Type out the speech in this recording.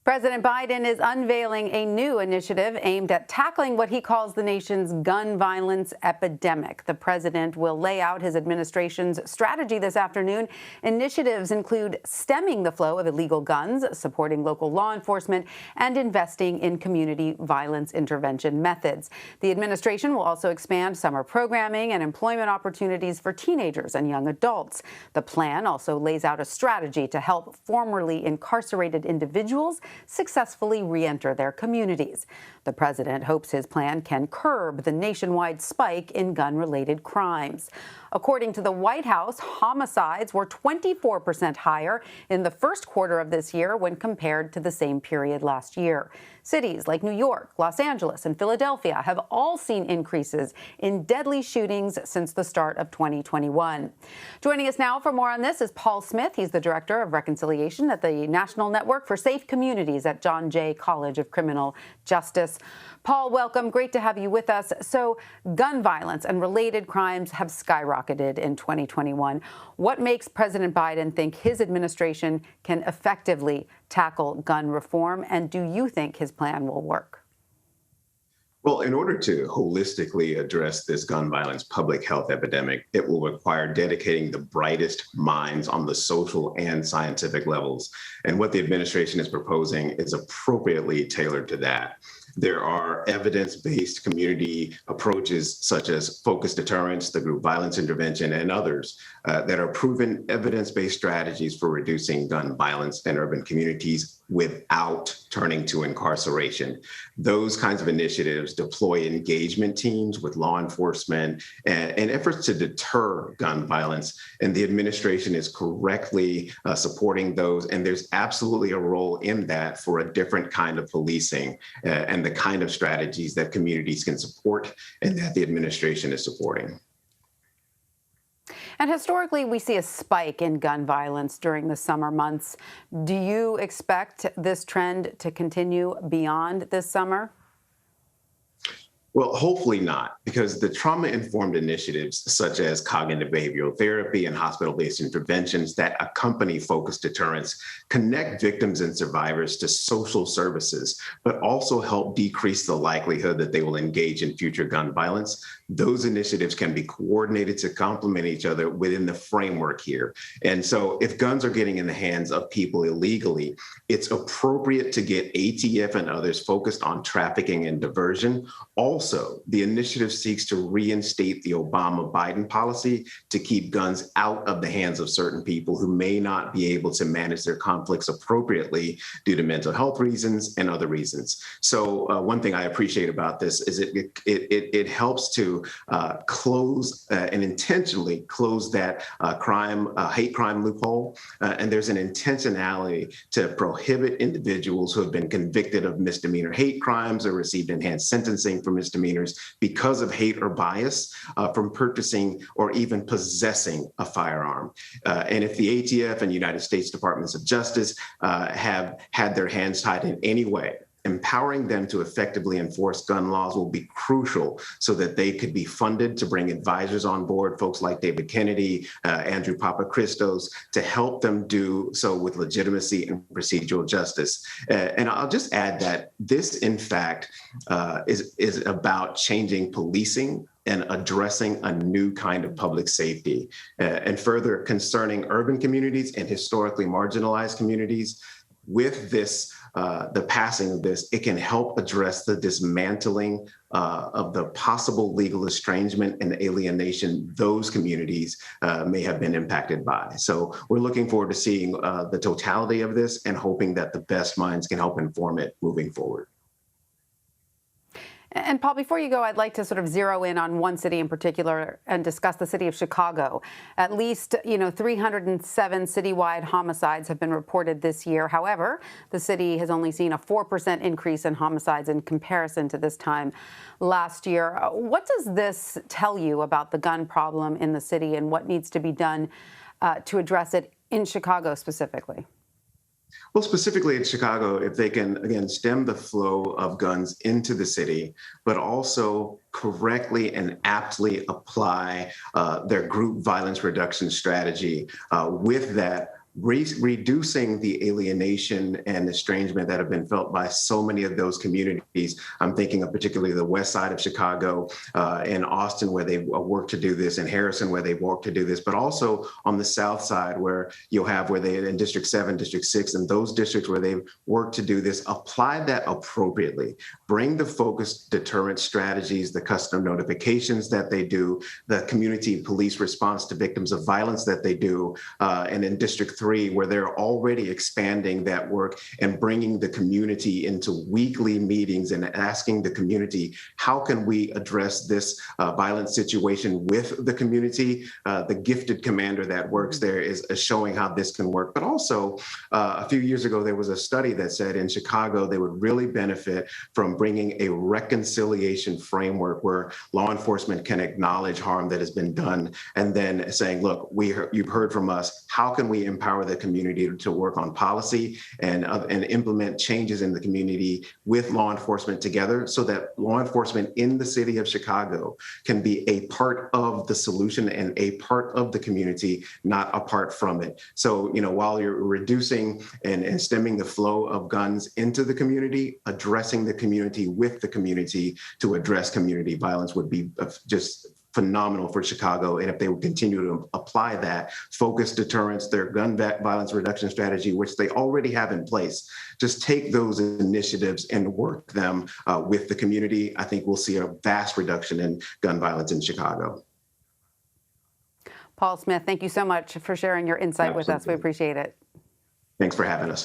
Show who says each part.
Speaker 1: President Biden is unveiling a new initiative aimed at tackling what he calls the nation's gun violence epidemic. The president will lay out his administration's strategy this afternoon. Initiatives include stemming the flow of illegal guns, supporting local law enforcement, and investing in community violence intervention methods. The administration will also expand summer programming and employment opportunities for teenagers and young adults. The plan also lays out a strategy to help formerly incarcerated individuals successfully re-enter their communities. The president hopes his plan can curb the nationwide spike in gun-related crimes. According to the White House, homicides were 24% higher in the first quarter of this year when compared to the same period last year. Cities like New York, Los Angeles, and Philadelphia have all seen increases in deadly shootings since the start of 2021. Joining us now for more on this is Paul Smith. He's the Director of Reconciliation at the National Network for Safe Communities at John Jay College of Criminal Justice. Paul, welcome. Great to have you with us. So, gun violence and related crimes have skyrocketed in 2021. What makes President Biden think his administration can effectively tackle gun reform, and do you think his plan will work?
Speaker 2: Well, in order to holistically address this gun violence public health epidemic, it will require dedicating the brightest minds on the social and scientific levels. And what the administration is proposing is appropriately tailored to that. There are evidence-based community approaches such as focused deterrence, the group violence intervention, and others that are proven evidence-based strategies for reducing gun violence in urban communities without turning to incarceration. Those kinds of initiatives deploy engagement teams with law enforcement and efforts to deter gun violence. And the administration is correctly supporting those. And there's absolutely a role in that for a different kind of policing and the kind of strategies that communities can support and that the administration is supporting.
Speaker 1: And historically, we see a spike in gun violence during the summer months. Do you expect this trend to continue beyond this summer?
Speaker 2: Well, hopefully not, because the trauma-informed initiatives such as cognitive behavioral therapy and hospital-based interventions that accompany focused deterrence connect victims and survivors to social services, but also help decrease the likelihood that they will engage in future gun violence. Those initiatives can be coordinated to complement each other within the framework here. And so if guns are getting in the hands of people illegally, it's appropriate to get ATF and others focused on trafficking and diversion. Also, the initiative seeks to reinstate the Obama-Biden policy to keep guns out of the hands of certain people who may not be able to manage their conflicts appropriately due to mental health reasons and other reasons. So one thing I appreciate about this is it helps to close and intentionally close that hate crime loophole. And there's an intentionality to prohibit individuals who have been convicted of misdemeanor hate crimes or received enhanced sentencing for misdemeanors because of hate or bias from purchasing or even possessing a firearm. And if the ATF and United States Departments of Justice have had their hands tied in any way, empowering them to effectively enforce gun laws will be crucial so that they could be funded to bring advisors on board, folks like David Kennedy, Andrew Papachristos, to help them do so with legitimacy and procedural justice. And I'll just add that this, in fact, is about changing policing and addressing a new kind of public safety. And further, concerning urban communities and historically marginalized communities, with this, the passing of this, it can help address the dismantling of the possible legal estrangement and alienation those communities may have been impacted by. So we're looking forward to seeing the totality of this and hoping that the best minds can help inform it moving forward.
Speaker 1: And Paul, before you go, I'd like to sort of zero in on one city in particular and discuss the city of Chicago. At least, 307 citywide homicides have been reported this year. However, the city has only seen a 4% increase in homicides in comparison to this time last year. What does this tell you about the gun problem in the city and what needs to be done to address it in Chicago specifically?
Speaker 2: Well, specifically in Chicago, if they can, again, stem the flow of guns into the city, but also correctly and aptly apply their group violence reduction strategy with that reducing the alienation and estrangement that have been felt by so many of those communities. I'm thinking of particularly the west side of Chicago, in Austin, where they work to do this, in Harrison, where they work to do this, but also on the south side, where you'll have where they in District 7, District 6, and those districts where they've worked to do this, apply that appropriately. Bring the focused deterrent strategies, the custom notifications that they do, the community police response to victims of violence that they do, and in District 3, where they're already expanding that work and bringing the community into weekly meetings and asking the community, how can we address this violent situation with the community? The gifted commander that works there is showing how this can work. But also, a few years ago, there was a study that said in Chicago, they would really benefit from bringing a reconciliation framework where law enforcement can acknowledge harm that has been done and then saying, look, you've heard from us. How can we empower the community to work on policy and implement changes in the community with law enforcement together so that law enforcement in the city of Chicago can be a part of the solution and a part of the community, not apart from it. So, while you're reducing and stemming the flow of guns into the community, addressing the community with the community to address community violence would be just phenomenal for Chicago. And if they would continue to apply that focused deterrence, their gun violence reduction strategy, which they already have in place, just take those initiatives and work them with the community, I think we'll see a vast reduction in gun violence in Chicago.
Speaker 1: Paul Smith, thank you so much for sharing your insight with us. We appreciate it.
Speaker 2: Thanks for having us.